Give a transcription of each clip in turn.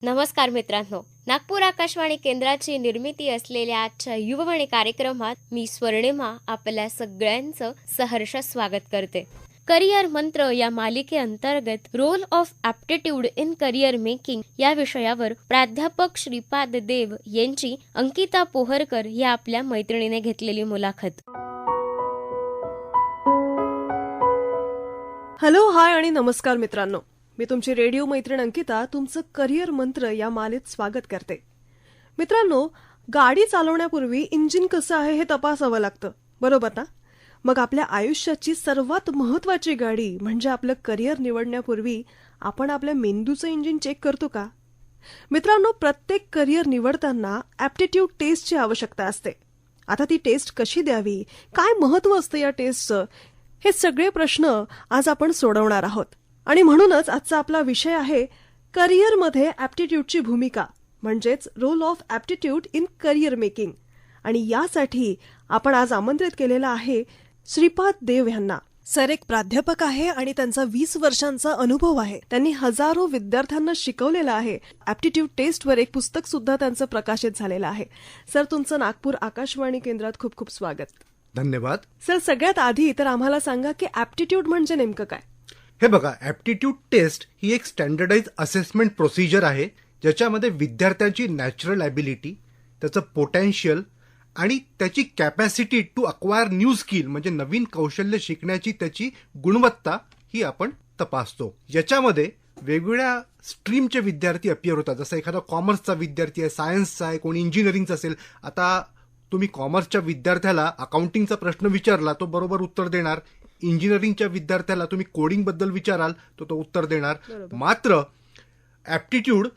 नमस्कार मित्रांनो, नागपूर आकाशवाणी केंद्राची निर्मिती असलेल्या आजच्या युववाणी कार्यक्रमात मी स्वर्णिमा आपल्या सगळ्यांचं सहर्ष स्वागत करते. करिअर मंत्र या मालिकेअंतर्गत role of aptitude in career making या विषयावर प्राध्यापक श्रीपाद देव यांची अंकिता पोहरकर या आपल्या मैत्रिणीने घेतलेली मुलाखत. हॅलो, हाय आणि नमस्कार मित्रांनो. मी तुमची रेडिओ मैत्रीण अंकिता तुमचं करिअर मंत्र या मालेत स्वागत करते. मित्रांनो, गाडी चालवण्यापूर्वी इंजिन कसं आहे हे तपासावं लागतं, बरोबर ना? मग आपल्या आयुष्याची सर्वात महत्वाची गाडी म्हणजे आपलं करिअर निवडण्यापूर्वी आपण आपल्या मेंदूचं इंजिन चेक करतो का? मित्रांनो, प्रत्येक करिअर निवडताना ॲप्टिट्यूड टेस्टची आवश्यकता असते. आता ती टेस्ट कशी द्यावी, काय महत्व असतं या टेस्टचं, हे सगळे प्रश्न आज आपण सोडवणार आहोत. आणि म्हणूनच आजचा आपला विषय आहे करिअरमध्ये ॲप्टिट्यूडची भूमिका, म्हणजेच role of aptitude in career making. आणि यासाठी आपण आज आमंत्रित केलेला आहे श्रीपाद देव यांना. सर एक प्राध्यापक आहे आणि त्यांचा 20 वर्षांचा अनुभव आहे. त्यांनी हजारो विद्यार्थ्यांना शिकवलेलं आहे. ॲप्टिट्यूड टेस्टवर एक पुस्तक सुद्धा त्यांचं प्रकाशित झालेलं आहे. सर, तुमचं नागपूर आकाशवाणी केंद्रात खूप खूप स्वागत. धन्यवाद. सर, सगळ्यात आधी तर आम्हाला सांगा की ॲप्टिट्यूड म्हणजे नेमकं काय? हे बघा, ॲप्टिट्यूड टेस्ट ही एक स्टँडर्डाइज असेसमेंट प्रोसिजर आहे ज्याच्यामध्ये विद्यार्थ्यांची नॅचरल ॲबिलिटी, त्याचं पोटेन्शियल आणि त्याची capacity to acquire new skill म्हणजे नवीन कौशल्य शिकण्याची त्याची गुणवत्ता ही आपण तपासतो. याच्यामध्ये वेगवेगळ्या स्ट्रीमचे विद्यार्थी अपियर होतात. जसं एखादा कॉमर्सचा विद्यार्थी आहे, सायन्सचा आहे, कोणी इंजिनिअरिंगचा असेल. आता तुम्ही कॉमर्सच्या विद्यार्थ्याला अकाउंटिंगचा प्रश्न विचारला तो बरोबर उत्तर देणार. इंजिनिअरिंगच्या विद्यार्थ्याला तुम्ही कोडिंग बद्दल विचाराल तो उत्तर देणार. मात्र ॲप्टिट्यूड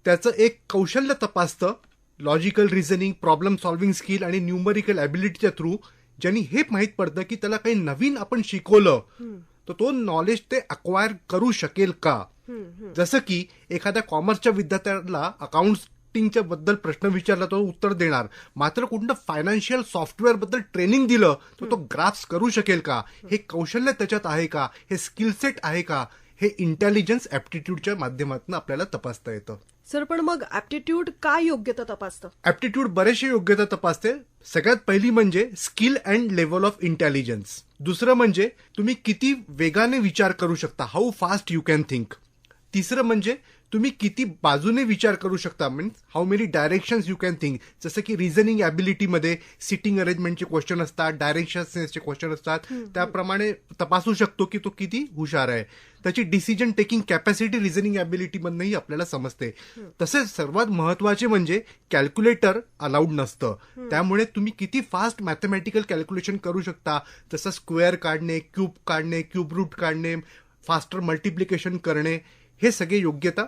त्याचं एक कौशल्य तपासतं, logical reasoning, problem solving skill आणि न्यूमरिकल ॲबिलिटीच्या थ्रू, ज्यांनी हे माहीत पडतं की त्याला काही नवीन आपण शिकवलं तर तो नॉलेज ते अक्वायर करू शकेल का. जसं की एखाद्या कॉमर्सच्या विद्यार्थ्याला अकाउंटिंगच्या बद्दल प्रश्न विचारला तो उत्तर देणार. मात्र कुठलं फायनान्शियल सॉफ्टवेअर बद्दल ट्रेनिंग दिलं तर तो ग्राफ्स करू शकेल का, हे कौशल्य त्याच्यात आहे का, हे स्किल सेट आहे का, हे इंटेलिजन्स ॲप्टिट्यूडच्या माध्यमातून आपल्याला तपासता येतं. सर, पण मग ॲप्टिट्यूड काय योग्यता तपासतं? ॲप्टिट्यूड बरेचसे योग्यता तपासते. सगळ्यात पहिली म्हणजे skill and level of intelligence. दुसरं म्हणजे तुम्ही किती वेगाने विचार करू शकता, how fast you can think. तिसरं म्हणजे तुम्ही किती बाजूने विचार करू शकता, means how many directions you can think. जसं की रिझनिंग ॲबिलिटीमध्ये सिटिंग अरेंजमेंटचे क्वेश्चन असतात, डायरेक्शन सेन्सचे क्वेश्चन असतात. त्याप्रमाणे तपासू शकतो की तो किती हुशार आहे. त्याची डिसिजन टेकिंग कॅपॅसिटी रिझनिंग ॲबिलिटीमधनंही आपल्याला समजते. तसेच सर्वात महत्वाचे म्हणजे कॅल्क्युलेटर अलाउड नसतं. त्यामुळे तुम्ही किती फास्ट मॅथमॅटिकल कॅल्क्युलेशन करू शकता, जसं स्क्वेअर काढणे, क्यूब काढणे, क्यूब रूट काढणे, फास्टर मल्टिप्लिकेशन करणे, हे सगळे योग्यता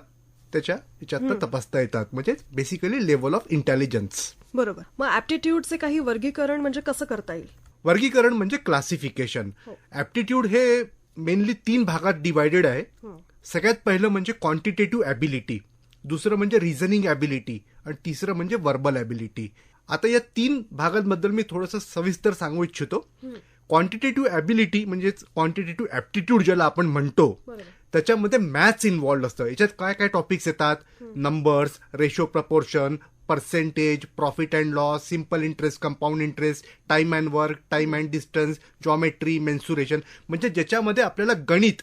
त्याच्या ह्याच्यात तपासता येतात. म्हणजे बेसिकली लेव्हल ऑफ इंटेलिजन्स. बरोबर. मग ॲप्टिट्यूडचे काही वर्गीकरण म्हणजे कसं करता येईल? वर्गीकरण म्हणजे क्लासिफिकेशन. ॲप्टिट्यूड हे मेनली 3 भागात डिवायडेड आहे. सगळ्यात पहिलं म्हणजे क्वांटिटेटिव्ह ॲबिलिटी, दुसरं म्हणजे रिझनिंग ॲबिलिटी आणि तिसरं म्हणजे वर्बल ॲबिलिटी. आता या 3 भागांबद्दल मी थोडंसं सविस्तर सांगू इच्छितो. क्वांटिटेटिव्ह ॲबिलिटी म्हणजे क्वांटिटेटिव्ह ॲप्टिट्यूड ज्याला आपण म्हणतो, त्याच्यामध्ये मॅथ्स इन्व्हॉल्ड असतं. याच्यात काय काय टॉपिक्स येतात, numbers, ratio proportion, percentage, profit and loss, simple interest, compound interest, time and work, time and distance, geometry, mensuration, म्हणजे ज्याच्यामध्ये आपल्याला गणित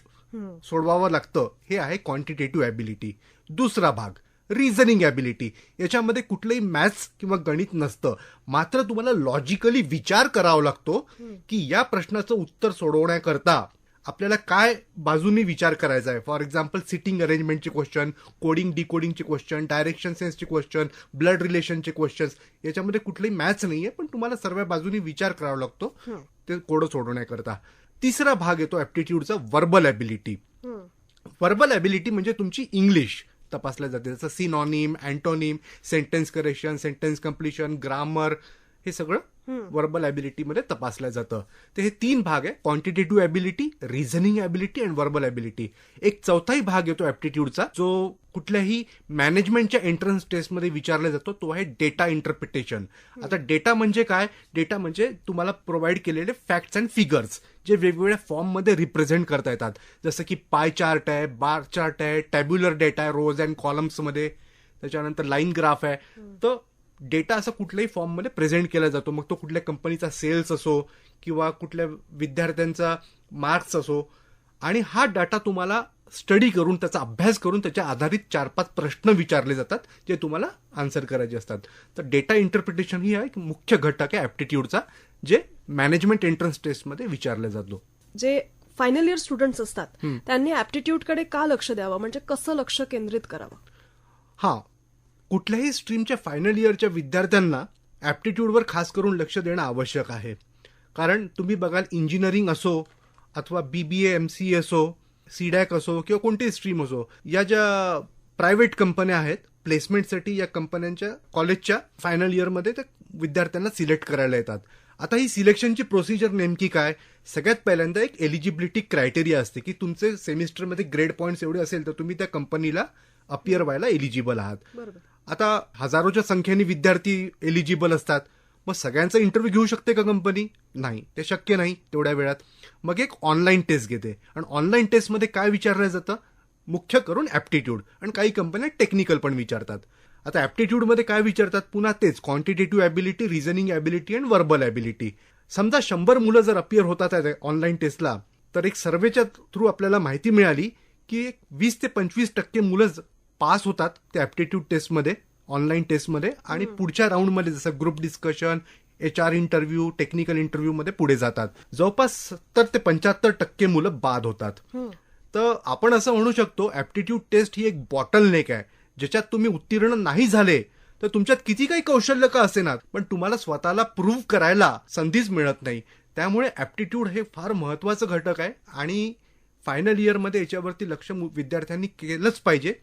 सोडवावं लागतं, हे आहे क्वांटिटेटिव्ह ॲबिलिटी. दुसरा भाग रिझनिंग ॲबिलिटी. याच्यामध्ये कुठलंही मॅथ्स किंवा गणित नसतं, मात्र तुम्हाला लॉजिकली विचार करावा लागतो की या प्रश्नाचं उत्तर सोडवण्याकरता आपल्याला काय बाजूनी विचार करायचा आहे. फॉर एक्झाम्पल सिटिंग अरेंजमेंटचे क्वेश्चन, कोडिंग डिकोडिंगचे क्वेश्चन, डायरेक्शन सेन्सचे क्वेश्चन, ब्लड रिलेशनचे क्वेश्चन्स. याच्यामध्ये कुठलंही मॅथ्स नाहीये, पण तुम्हाला सर्व बाजूनी विचार करावा लागतो ते कोडं सोडवण्याकरता. तिसरा भाग येतो ॲप्टिट्यूडचा वर्बल ॲबिलिटी. वर्बल ॲबिलिटी म्हणजे तुमची इंग्लिश तपासल्या जाते, जसं synonym, antonym, sentence correction, sentence completion, grammar, हे सगळं वर्बल ॲबिलिटीमध्ये तपासलं जातं. तर हे 3 भाग आहे, क्वांटिटेटिव्ह ॲबिलिटी, रिझनिंग ॲबिलिटी आणि वर्बल ॲबिलिटी. एक चौथाही भाग येतो ॲप्टिट्यूडचा, जो कुठल्याही मॅनेजमेंटच्या एंट्रन्स टेस्टमध्ये विचारला जातो, तो आहे डेटा इंटरप्रिटेशन. आता डेटा म्हणजे काय? डेटा म्हणजे तुम्हाला प्रोव्हाइड केलेले फॅक्ट्स अँड फिगर्स जे वेगवेगळ्या फॉर्ममध्ये रिप्रेझेंट करता येतात. जसं की पाय चार्ट आहे, बार चार्ट आहे, टॅब्युलर डेटा आहे रोज अँड कॉलम्समध्ये. त्याच्यानंतर लाईन ग्राफ आहे. तर डेटा असा कुठल्याही फॉर्ममध्ये प्रेझेंट केला जातो, मग तो कुठल्या कंपनीचा सेल्स असो किंवा कुठल्या विद्यार्थ्यांचा मार्क्स असो, आणि हा डाटा तुम्हाला स्टडी करून त्याचा अभ्यास करून त्याच्या आधारित 4-5 प्रश्न विचारले जातात जे तुम्हाला आन्सर करायचे असतात. तर डेटा इंटरप्रिटेशन ही एक मुख्य घटक आहे ऍप्टिट्यूडचा, जे मॅनेजमेंट एंट्रन्स टेस्टमध्ये विचारले जातो. जे फायनल इयर स्टुडंट्स असतात त्यांनी ऍप्टिट्यूडकडे का लक्ष द्यावं, म्हणजे कसं लक्ष केंद्रित करावं? हा, कुठल्याही स्ट्रीमच्या फायनल इयरच्या विद्यार्थ्यांना ऍप्टिट्यूडवर खास करून लक्ष देणं आवश्यक आहे. कारण तुम्ही बघाल, इंजिनिअरिंग असो अथवा BBA MCA असो, सीडॅक असो किंवा कोणतीही स्ट्रीम असो, या ज्या प्रायव्हेट कंपन्या आहेत प्लेसमेंटसाठी, या कंपन्यांच्या कॉलेजच्या फायनल इयरमध्ये त्या विद्यार्थ्यांना सिलेक्ट करायला येतात. आता ही सिलेक्शनची प्रोसिजर नेमकी काय? सगळ्यात पहिल्यांदा एक एलिजिबिलिटी क्रायटेरिया असते की तुमचे सेमिस्टरमध्ये ग्रेड पॉईंट्स एवढे असेल तर तुम्ही त्या कंपनीला अपियर व्हायला एलिजिबल आहात. आता हजारोच्या संख्येने विद्यार्थी एलिजिबल असतात, मग सगळ्यांचा इंटरव्ह्यू घेऊ शकते का कंपनी? नाही, ते शक्य नाही तेवढ्या वेळात. मग एक ऑनलाईन टेस्ट घेते, आणि ऑनलाईन टेस्टमध्ये काय विचारलं जातं? मुख्य करून ऍप्टिट्यूड, आणि काही कंपन्या टेक्निकल पण विचारतात. आता ऍप्टिट्यूडमध्ये काय विचारतात? पुन्हा तेच क्वांटिटेटिव्ह ॲबिलिटी, रिझनिंग ॲबिलिटी आणि वर्बल ॲबिलिटी. समजा 100 मुलं जर अपियर होतात ऑनलाईन टेस्टला, तर एक सर्वेच्या थ्रू आपल्याला माहिती मिळाली की 20 ते 25% मुलं पास होतात त्या ऍप्टिट्यूड टेस्टमध्ये, ऑनलाईन टेस्टमध्ये, आणि पुढच्या राऊंडमध्ये जसं group discussion, HR interview, technical इंटरव्ह्यूमध्ये पुढे जातात. जवळपास 70 ते 75% मुलं बाद होतात. तर आपण असं म्हणू शकतो ऍप्टिट्यूड टेस्ट ही एक बॉटलनेक आहे, ज्याच्यात तुम्ही उत्तीर्ण नाही झाले तर तुमच्यात किती काही कौशल्य का असेना, पण तुम्हाला स्वतःला प्रूव्ह करायला संधीच मिळत नाही. त्यामुळे ऍप्टिट्यूड हे फार महत्वाचं घटक आहे, आणि फायनल इयरमध्ये याच्यावरती लक्ष विद्यार्थ्यांनी केलंच पाहिजे.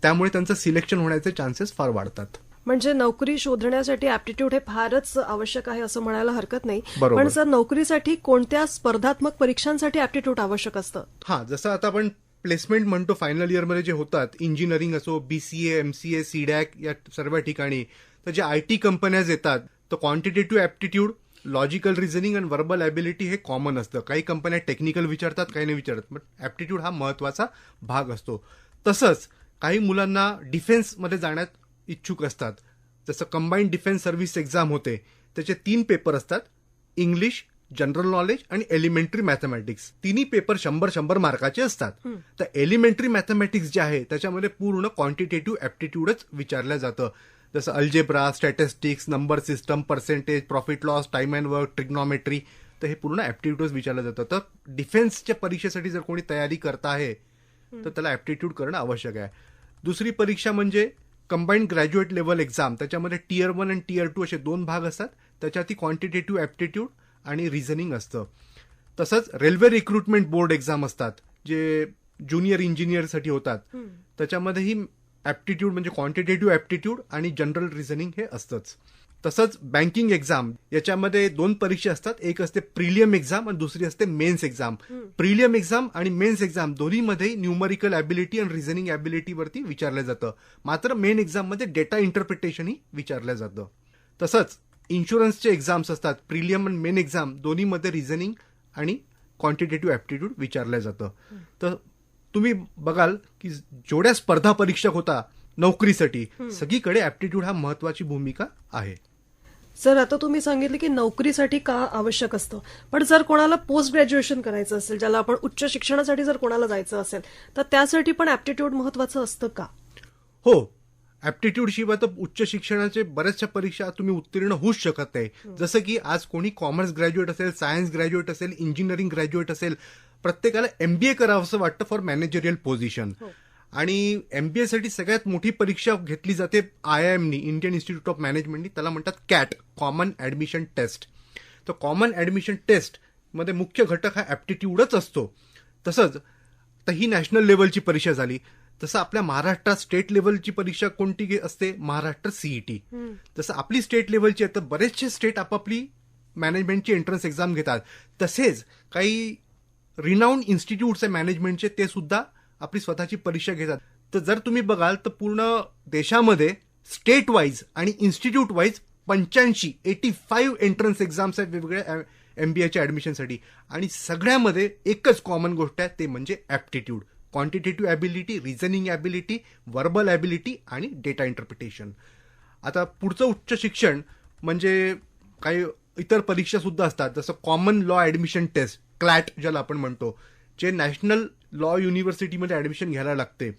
त्यामुळे त्यांचं सिलेक्शन होण्याचे चान्सेस फार वाढतात. म्हणजे नोकरी शोधण्यासाठी ऍप्टिट्यूड हे फारच आवश्यक आहे असं म्हणायला हरकत नाही. बरोबर. पण सर, नोकरीसाठी कोणत्या स्पर्धात्मक परीक्षांसाठी ऍप्टिट्यूड आवश्यक असतं? हा, जसं आता आपण प्लेसमेंट म्हणतो फायनल इयरमध्ये जे होतात, इंजिनिअरिंग असो, BCA MCA सीडॅक या सर्व ठिकाणी, तर जे IT कंपन्याज येतात, तर क्वांटिटेटिव्ह ऍप्टिट्यूड, लॉजिकल रिझनिंग आणि वर्बल ॲबिलिटी हे कॉमन असतं. काही कंपन्या टेक्निकल विचारतात, काही नाही विचारत, पण ऍप्टिट्यूड हा महत्वाचा भाग असतो. तसंच काही मुलांना डिफेन्समध्ये जाण्यात इच्छुक असतात, जसं कंबाईंड डिफेन्स सर्व्हिस एक्झाम होते, त्याचे 3 पेपर असतात, इंग्लिश, जनरल नॉलेज आणि एलिमेंटरी मॅथमॅटिक्स. तिन्ही पेपर 100 मार्काचे असतात. तर एलिमेंटरी मॅथमॅटिक्स जे आहे त्याच्यामध्ये पूर्ण क्वांटिटेटिव्ह ऍप्टिट्यूडच विचारलं जातं, जसं algebra, statistics, number system, percentage, profit loss, time and work, trigonometry, तर हे पूर्ण ऍप्टिट्यूडच विचारलं जातं. तर डिफेन्सच्या परीक्षेसाठी जर कोणी तयारी करत आहे तर त्याला ऍप्टिट्यूड करणं आवश्यक आहे. दुसरी परीक्षा म्हणजे कंबाईंड ग्रॅज्युएट लेव्हल एक्झाम. त्याच्यामध्ये Tier 1 आणि Tier 2 असे 2 भाग असतात. त्याच्यात क्वांटिटेटिव्ह ऍप्टिट्यूड आणि रिझनिंग असतं. तसंच रेल्वे रिक्रुटमेंट बोर्ड एक्झाम असतात, जे ज्युनियर इंजिनियरसाठी होतात. त्याच्यामध्येही ऍप्टिट्यूड म्हणजे क्वांटिटेटिव्ह ऍप्टिट्यूड आणि जनरल रिझनिंग हे असतंच. तसंच बँकिंग एक्झाम, याच्यामध्ये 2 परीक्षा असतात. एक असते प्रिलियम एक्झाम आणि दुसरी असते मेन्स एक्झाम. प्रिलियम एक्झाम आणि मेन्स एक्झाम दोन्हीमध्ये न्यूमरिकल ॲबिलिटी आणि रिझनिंग ॲबिलिटीवरती विचारलं जातं. मात्र मेन एक्झाममध्ये डेटा इंटरप्रिटेशनही विचारलं जातं. तसंच इन्शुरन्सचे एक्झाम्स असतात, प्रिलियम आणि मेन एक्झाम दोन्हीमध्ये रिझनिंग आणि क्वांटिटेटिव्ह ॲप्टिट्यूड विचारलं जातं. तर तुम्ही बघाल की जेवढ्या स्पर्धा परीक्षक होता नोकरीसाठी, सगळीकडे ऍप्टिट्यूड हा महत्वाची भूमिका आहे. सर, आता तुम्ही सांगितलं की नोकरीसाठी का आवश्यक असतं, पण जर कोणाला पोस्ट ग्रॅज्युएशन करायचं असेल, ज्याला आपण उच्च शिक्षणासाठी जर कोणाला जायचं असेल, तर त्यासाठी पण ऍप्टिट्यूड महत्वाचं असतं का? हो, ऍप्टिट्यूड शिवाय तर उच्च शिक्षणाचे बऱ्याचशा परीक्षा तुम्ही उत्तीर्ण होऊच शकत नाही. जसं की आज कोणी कॉमर्स ग्रॅज्युएट असेल, सायन्स ग्रॅज्युएट असेल, इंजिनिअरिंग ग्रॅज्युएट असेल, प्रत्येकाला MBA करावं असं वाटतं फॉर मॅनेजरियल पोझिशन. आणि MBA साठी सगळ्यात मोठी परीक्षा घेतली जाते IIMनी, इंडियन इन्स्टिट्यूट ऑफ मॅनेजमेंटनी, त्याला म्हणतात CAT, कॉमन ऍडमिशन टेस्ट. तर कॉमन ऍडमिशन टेस्ट मध्ये मुख्य घटक हा ऍप्टिट्यूडच असतो. तसंच तर ही नॅशनल लेवलची परीक्षा झाली. तसं आपल्या महाराष्ट्रात स्टेट लेवलची परीक्षा कोणती असते? महाराष्ट्र CET. तसं आपली स्टेट लेवलची आहे, तर बरेचसे स्टेट आपापली मॅनेजमेंटची एंट्रन्स एक्झाम घेतात. तसेच काही रिनाऊंड इन्स्टिट्यूट्स आहे मॅनेजमेंटचे, ते सुद्धा आपली स्वतःची परीक्षा घेतात. तर जर तुम्ही बघाल तर पूर्ण देशामध्ये स्टेट वाईज आणि इन्स्टिट्यूट वाईज 85 एंट्रन्स एक्झाम्स आहेत वेगवेगळ्या MBAच्या ऍडमिशनसाठी, आणि सगळ्यामध्ये एकच कॉमन गोष्ट आहे, ते म्हणजे aptitude. Quantitative ability, reasoning ability, verbal ability आणि डेटा इंटरप्रिटेशन. आता पुढचं उच्च शिक्षण म्हणजे काही इतर परीक्षा सुद्धा असतात, जसं कॉमन लॉ ॲडमिशन टेस्ट, क्लॅट ज्याला आपण म्हणतो, जे नॅशनल लॉ युनिव्हर्सिटीमध्ये ॲडमिशन घ्यायला लागते.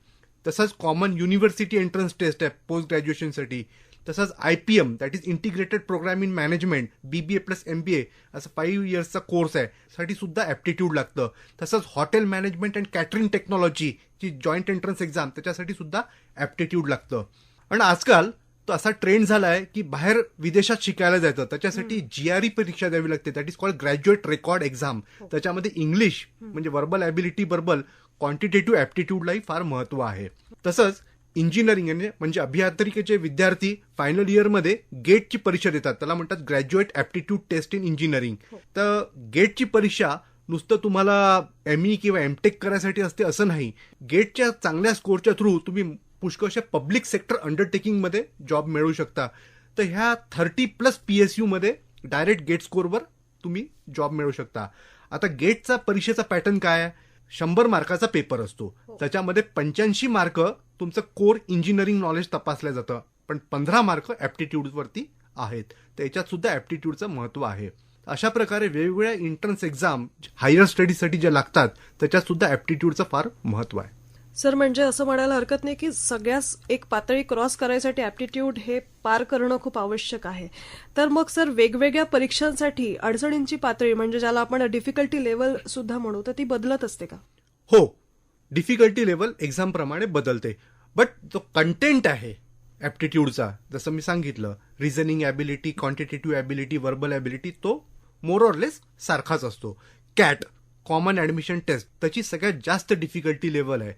तसंच कॉमन युनिव्हर्सिटी एंट्रन्स टेस्ट आहे पोस्ट ग्रॅज्युएशनसाठी. तसंच IPM, that is integrated programme in management, BBA plus MBA असं 5 इयर्सचा कोर्स आहे, साठी सुद्धा ॲप्टिट्यूड लागतं. तसंच hotel management and catering technology ची जॉईंट एंट्रन्स एक्झाम, त्याच्यासाठी सुद्धा ॲप्टिट्यूड लागतं. आणि आजकाल तो असा ट्रेंड झाला आहे की बाहेर विदेशात शिकायला जायचं, त्याच्यासाठी GRE परीक्षा द्यावी लागते, that is called graduate record exam. त्याच्यामध्ये इंग्लिश म्हणजे व्हर्बल ॲबिलिटी बरोबर क्वांटिटेटिव्ह ॲप्टिट्यूडलाही फार महत्व आहे. तसंच इंजिनिअरिंग म्हणजे अभियांत्रिकीचे विद्यार्थी फायनल इयरमध्ये गेटची परीक्षा देतात, त्याला म्हणतात graduate aptitude test in engineering. तर गेटची परीक्षा नुसतं तुम्हाला ME किंवा MTech करायसाठी असते असं नाही. गेटच्या चांगल्या स्कोरच्या थ्रू तुम्ही पुष्कळशा पब्लिक सेक्टर अंडरटेकिंगमध्ये जॉब मिळवू शकता. तर ह्या 30+ PSU मध्ये डायरेक्ट गेट स्कोरवर तुम्ही जॉब मिळवू शकता. आता गेटचा परीक्षेचा पॅटर्न काय आहे? 100 मार्काचा पेपर असतो, त्याच्यामध्ये 85 मार्क तुमचं कोर इंजिनिअरिंग नॉलेज तपासलं जातं, पण 15 मार्क ॲप्टिट्यूडवरती आहेत. तर याच्यात सुद्धा ॲप्टिट्यूडचं महत्व आहे. अशा प्रकारे वेगवेगळ्या एंट्रन्स एक्झाम हायर स्टडीजसाठी ज्या लागतात त्याच्यात सुद्धा ॲप्टिट्यूडचं फार महत्व आहे. सर, म्हणजे असं म्हणायला हरकत नाही की सगळ्याच एक पातळी क्रॉस करायसाठी ॲप्टिट्यूड हे पार करणं खूप आवश्यक आहे. तर मग सर, वेगवेगळ्या परीक्षांसाठी अडचणींची पातळी म्हणजे ज्याला आपण डिफिकल्टी लेवल सुद्धा म्हणू, तर ती बदलत असते का? हो, डिफिकल्टी लेवल एक्झाम प्रमाणे बदलते, बट जो कंटेंट आहे ॲप्टिट्यूडचा, जसं मी सांगितलं, reasoning ability, quantitative ability, verbal ability, तो मोर ऑर लेस सारखाच असतो. कॅट, कॉमन ॲडमिशन टेस्ट, त्याची सगळ्यात जास्त डिफिकल्टी लेवल आहे.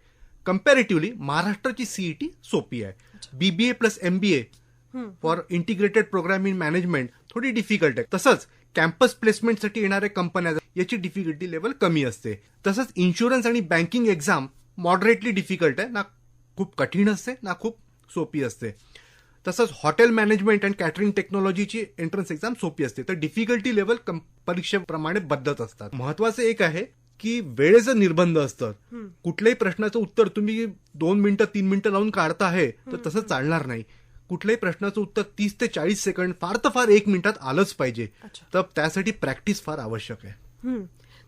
कम्पॅरेटिव्हली महाराष्ट्राची CET सोपी आहे. BBA plus MBA for integrated programme in management थोडी डिफिकल्ट आहे. तसंच कॅम्पस प्लेसमेंटसाठी येणाऱ्या कंपन्या याची डिफिकल्टी लेवल कमी असते. तसंच इन्शुरन्स आणि बँकिंग एक्झाम मॉडरेटली डिफिकल्ट आहे, ना खूप कठीण असते ना खूप सोपी असते. तसंच हॉटेल मॅनेजमेंट अँड कॅटरिंग टेक्नॉलॉजीची एंट्रन्स एक्झाम सोपी असते. तर डिफिकल्टी लेवल परीक्षेप्रमाणे बदलत असतात. महत्वाचं एक आहे की वेळेचं निर्बंध असतं. कुठल्याही प्रश्नाचं उत्तर तुम्ही 2 मिनिटं 3 मिनिटं लावून काढता आहे तर तसं चालणार नाही. कुठल्याही प्रश्नाचं उत्तर 30 ते 40 सेकंड, फार तर फार 1 मिनिटात आलंच पाहिजे. तर त्यासाठी प्रॅक्टिस फार आवश्यक आहे.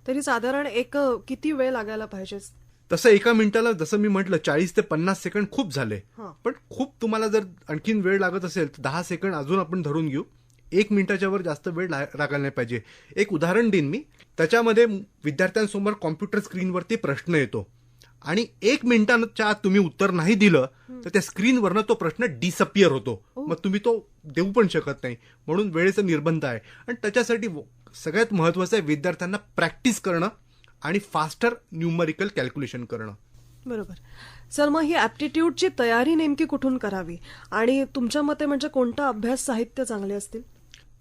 तरी साधारण एक किती वेळ लागायला पाहिजे? तसं 1 मिनिटाला जसं मी म्हटलं 40 ते 50 सेकंड खूप झाले, पण खूप तुम्हाला जर आणखीन वेळ लागत असेल तर 10 सेकंड अजून आपण धरून घेऊ. 1 मिनिटाच्या वर जास्त वेळ लागायला नाही पाहिजे. एक उदाहरण देईन मी. त्याच्यामध्ये विद्यार्थ्यांसमोर कॉम्प्युटर स्क्रीनवरती प्रश्न येतो आणि 1 मिनिटाच्या आत तुम्ही उत्तर नाही दिलं तर त्या स्क्रीनवरनं तो प्रश्न डिसअपिअर होतो. मग तुम्ही तो देऊ पण शकत नाही. म्हणून वेळेचा निर्बंध आहे. आणि त्याच्यासाठी सगळ्यात महत्वाचं आहे विद्यार्थ्यांना प्रॅक्टिस करणं आणि फास्टर न्यूमरिकल कॅल्क्युलेशन करणं. बरोबर. सर, मग ही ॲप्टिट्यूडची तयारी नेमकी कुठून करावी आणि तुमच्या मते म्हणजे कोणतं अभ्यास साहित्य चांगले असतील?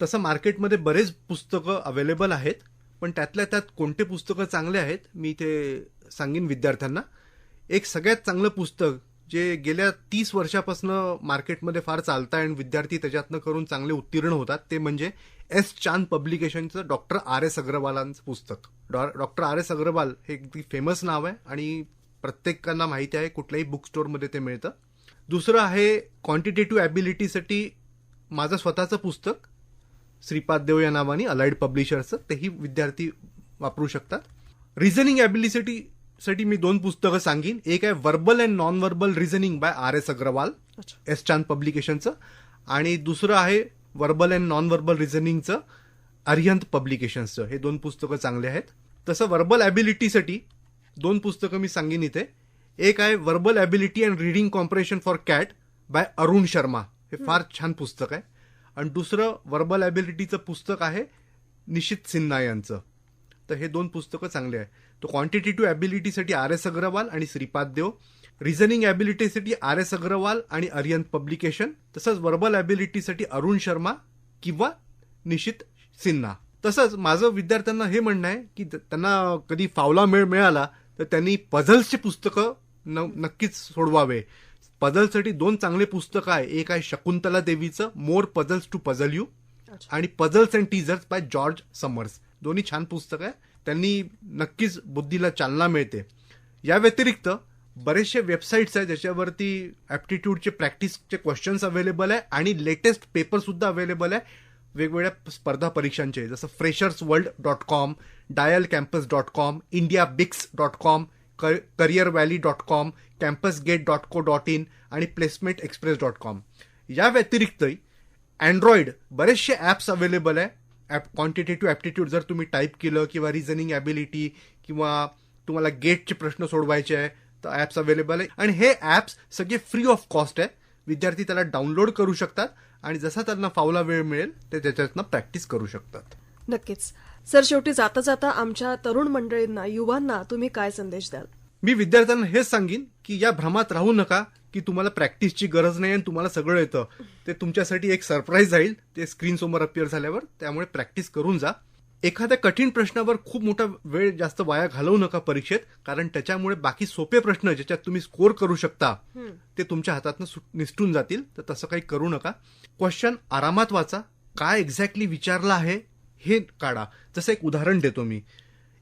तसं मार्केटमध्ये बरेच पुस्तकं अवेलेबल आहेत, पण त्यातल्या त्यात कोणते पुस्तकं चांगले आहेत मी ते सांगेन विद्यार्थ्यांना. एक सगळ्यात चांगलं पुस्तक जे गेल्या 30 वर्षापासून मार्केटमध्ये फार चालतं आणि विद्यार्थी त्याच्यातनं करून चांगले उत्तीर्ण होतात, ते म्हणजे S. Chand पब्लिकेशनचं doctor R.S. अग्रवालांचं पुस्तक. Doctor R.S. अग्रवाल हे एक फेमस नाव आहे आणि प्रत्येकांना माहिती आहे, कुठल्याही बुक स्टोअरमध्ये ते मिळतं. दुसरं आहे क्वांटिटेटिव्ह ॲबिलिटीसाठी माझं स्वतःचं पुस्तक, श्रीपाद देव या नावाने, अलाइड पब्लिशर्सचं, तेही विद्यार्थी वापरू शकतात. रिझनिंग ॲबिलिटीसाठी मी 2 पुस्तकं सांगेन. एक आहे verbal and non verbal reasoning by R.S. Agarwal, S. Chand पब्लिकेशनचं, आणि दुसरं आहे व्हर्बल अँड नॉन व्हर्बल रिझनिंगचं अरिहंत पब्लिकेशन्सचं. हे 2 पुस्तकं चांगले आहेत. तसं व्हर्बल ॲबिलिटीसाठी 2 पुस्तकं मी सांगेन इथे. एक आहे verbal ability and reading comprehension for CAT by Arun Sharma, हे फार छान पुस्तक आहे. आणि दुसरं व्हर्बल ॲबिलिटीचं पुस्तक आहे निशित सिन्हा यांचं. तर हे 2 पुस्तकं चांगले आहे. तो क्वांटिटेटिव्ह ॲबिलिटीसाठी R.S. अग्रवाल आणि श्रीपाद देव, रिझनिंग ॲबिलिटीसाठी R.S. अग्रवाल आणि अरिहंत पब्लिकेशन, तसंच व्हर्बल ॲबिलिटीसाठी अरुण शर्मा किंवा निशित सिन्हा. तसंच माझं विद्यार्थ्यांना हे म्हणणं आहे की त्यांना कधी फावला मिळाला तर त्यांनी पझल्सची पुस्तकं नक्कीच सोडवावे. पझलसाठी 2 चांगले पुस्तकं आहे. एक आहे शकुंतला देवीचं मोर पझल्स टू पझल यू आणि puzzles and teasers by George summers. दोन्ही छान पुस्तकं आहे. त्यांनी नक्कीच बुद्धीला चालना मिळते. या व्यतिरिक्त बरेचसे वेबसाईट्स आहेत ज्याच्यावरती ॲप्टिट्यूडचे प्रॅक्टिसचे क्वेश्चन्स अवेलेबल आहे आणि लेटेस्ट पेपर सुद्धा अवेलेबल आहे वेगवेगळ्या स्पर्धा परीक्षांचे, जसं freshersworld.com, dialcampus.com, indiabix.com, careervalley.com, campusgate.co.in आणि placementexpress.com. या व्यतिरिक्तही अँड्रॉइड बरेचसे ॲप्स अवेलेबल आहे. क्वांटिटेटिव्ह ॲप्टिट्यूड जर तुम्ही टाईप केलं किंवा रिझनिंग ॲबिलिटी किंवा तुम्हाला गेटचे प्रश्न सोडवायचे आहे तर ॲप्स अवेलेबल आहे. आणि हे ॲप्स सगळे फ्री ऑफ कॉस्ट आहे. विद्यार्थी त्याला डाउनलोड करू शकतात आणि जसा त्यांना फावला वेळ मिळेल ते त्याच्यातनं प्रॅक्टिस करू शकतात. नक्कीच. सर, शेवटी जाता जाता आमच्या तरुण मंडळींना, युवांना तुम्ही काय संदेश द्याल? मी विद्यार्थ्यांना हेच सांगेन की या भ्रमात राहू नका की तुम्हाला प्रॅक्टिसची गरज नाही आणि तुम्हाला सगळं येतं. ते तुमच्यासाठी एक सरप्राईज राहील ते स्क्रीन समोर अपिअर झाल्यावर. त्यामुळे प्रॅक्टिस करून जा. एखाद्या कठीण प्रश्नावर खूप मोठा वेळ जास्त वाया घालवू नका परीक्षेत, कारण त्याच्यामुळे बाकी सोपे प्रश्न ज्याच्यात तुम्ही स्कोर करू शकता ते तुमच्या हातातनं निसटून जातील. तर तसं काही करू नका. क्वेश्चन आरामात वाचा. काय एक्झॅक्टली विचारलं आहे हे काढा. जसं एक उदाहरण देतो मी.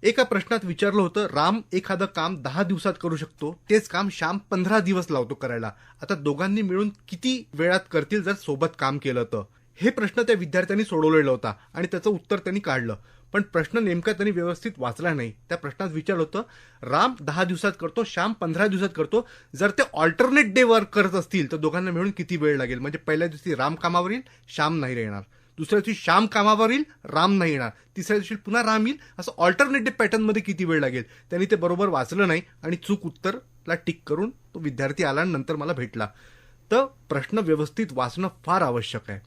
एका प्रश्नात विचारलं होतं, राम एखादं काम 10 दिवसात करू शकतो, तेच काम श्याम 15 दिवस लावतो करायला. आता दोघांनी मिळून किती वेळात करतील जर सोबत काम केलं तर? हे प्रश्न त्या विद्यार्थ्यांनी सोडवलेला होता आणि त्याचं उत्तर त्यांनी काढलं. पण प्रश्न नेमका त्यांनी व्यवस्थित वाचला नाही. त्या प्रश्नात विचारलं होतं, राम 10 दिवसात करतो, श्याम 15 दिवसात करतो. जर ते ऑल्टरनेट डे वर्क करत असतील तर दोघांना मिळून किती वेळ लागेल? म्हणजे पहिल्या दिवशी राम कामावर येईल, श्याम नाही येणार. दुसऱ्या दिवशी श्याम कामावर येईल, राम नाही येणार. तिसऱ्या दिवशी पुन्हा राम येईल. असं ऑल्टरनेट डे पॅटर्नमध्ये किती वेळ लागेल? त्यांनी ते बरोबर वाचलं नाही आणि चूक उत्तरला टिक करून तो विद्यार्थी आला आणि नंतर मला भेटला. तर प्रश्न व्यवस्थित वाचणं फार आवश्यक आहे.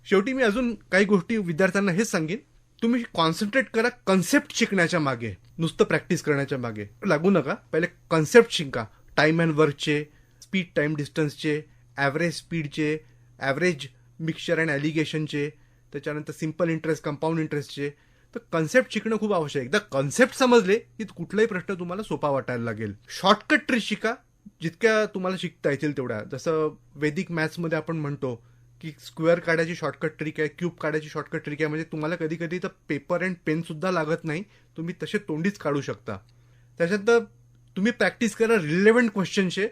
शेवटी मी अजून काही गोष्टी विद्यार्थ्यांना हेच सांगेन, तुम्ही कॉन्सन्ट्रेट करा कन्सेप्ट शिकण्याच्या मागे, नुसतं प्रॅक्टिस करण्याच्या मागे लागू नका. पहिले कन्सेप्ट शिका. टाइम अँड वर्कचे, स्पीड टाइम डिस्टन्सचे, ॲव्हरेज स्पीडचे, ॲव्हरेज मिक्सचर अँड ॲलिगेशनचे, त्याच्यानंतर सिम्पल इंटरेस्ट, कंपाऊंड इंटरेस्टचे. तर कन्सेप्ट शिकणं खूप आवश्यक आहे. एकदा कन्सेप्ट समजले की कुठलाही प्रश्न तुम्हाला सोपा वाटायला लागेल. शॉर्टकट ट्रिक शिका जितक्या तुम्हाला शिकता येतील तेवढ्या. जसं वैदिक मॅथ्समध्ये आपण म्हणतो की स्क्वेअर काढायची शॉर्टकट ट्रिक आहे, क्यूब काढायची शॉर्टकट ट्रिक आहे. म्हणजे तुम्हाला कधी कधी तर पेपर अँड पेन सुद्धा लागत नाही, तुम्ही तसे तोंडीच काढू शकता. त्याच्यानंतर तुम्ही प्रॅक्टिस करा रिलेव्हंट क्वेश्चनचे,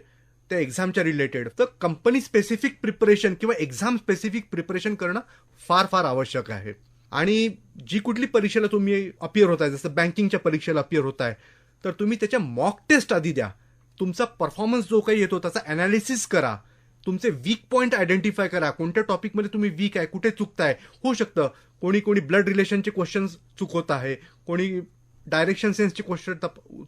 त्या एक्झामच्या रिलेटेड. तर कंपनी स्पेसिफिक प्रिपरेशन किंवा एक्झाम स्पेसिफिक प्रिपरेशन करणं फार फार आवश्यक आहे. आणि जी कुठली परीक्षेला तुम्ही अपिअर होताय, जसं बँकिंगच्या परीक्षेला अपिअर होताय, तर तुम्ही त्याच्या मॉक टेस्ट आधी द्या. तुमचा परफॉर्मन्स जो काही येतो त्याचा अनालिसिस करा. तुमचे वीक पॉईंट आयडेंटिफाय करा. कोणत्या टॉपिकमध्ये तुम्ही वीक आहे, कुठे चुकताय. होऊ शकतं कोणी ब्लड रिलेशनचे क्वेश्चन चुकवत आहे, कोणी डायरेक्शन सेन्सचे क्वेश्चन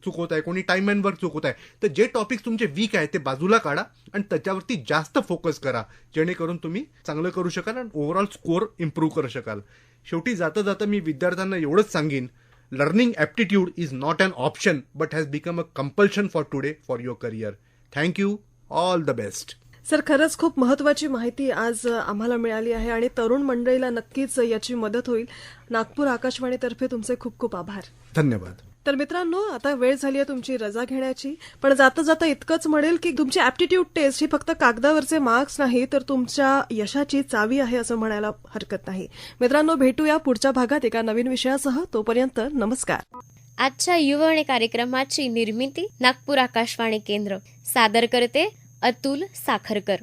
चुकवत आहे, कोणी टाइम अँड वर्क चुकवत आहे. तर जे टॉपिक्स तुमचे वीक आहे ते बाजूला काढा आणि त्याच्यावरती जास्त फोकस करा, जेणेकरून तुम्ही चांगलं करू शकाल आणि ओव्हरऑल स्कोअर इम्प्रूव्ह करू शकाल. शेवटी जाता जाता मी विद्यार्थ्यांना एवढंच सांगेन, learning aptitude is not an option but has become a compulsion for today for your career. Thank you. All the best. Sir, खरंच खूप महत्वाची माहिती आज आम्हाला मिळाली आहे आणि तरुण मंडळीला नक्कीच याची मदत होईल. नागपूर आकाशवाणीतर्फे तुमचे खूप खूप आभार. धन्यवाद. तर मित्रांनो, आता वेळ झाली आहे तुमची रजा घेण्याची. पण जाता जाता इतकंच म्हणेल की तुमची ॲप्टिट्यूड टेस्ट ही फक्त कागदावरचे मार्क्स नाही तर तुमच्या यशाची चावी आहे असं म्हणायला हरकत नाही. मित्रांनो, भेटूया पुढच्या भागात एका नवीन विषयासह. तोपर्यंत नमस्कार. आजच्या युववाणी कार्यक्रमाची निर्मिती नागपूर आकाशवाणी केंद्र. सादर करते अतुल साखरकर.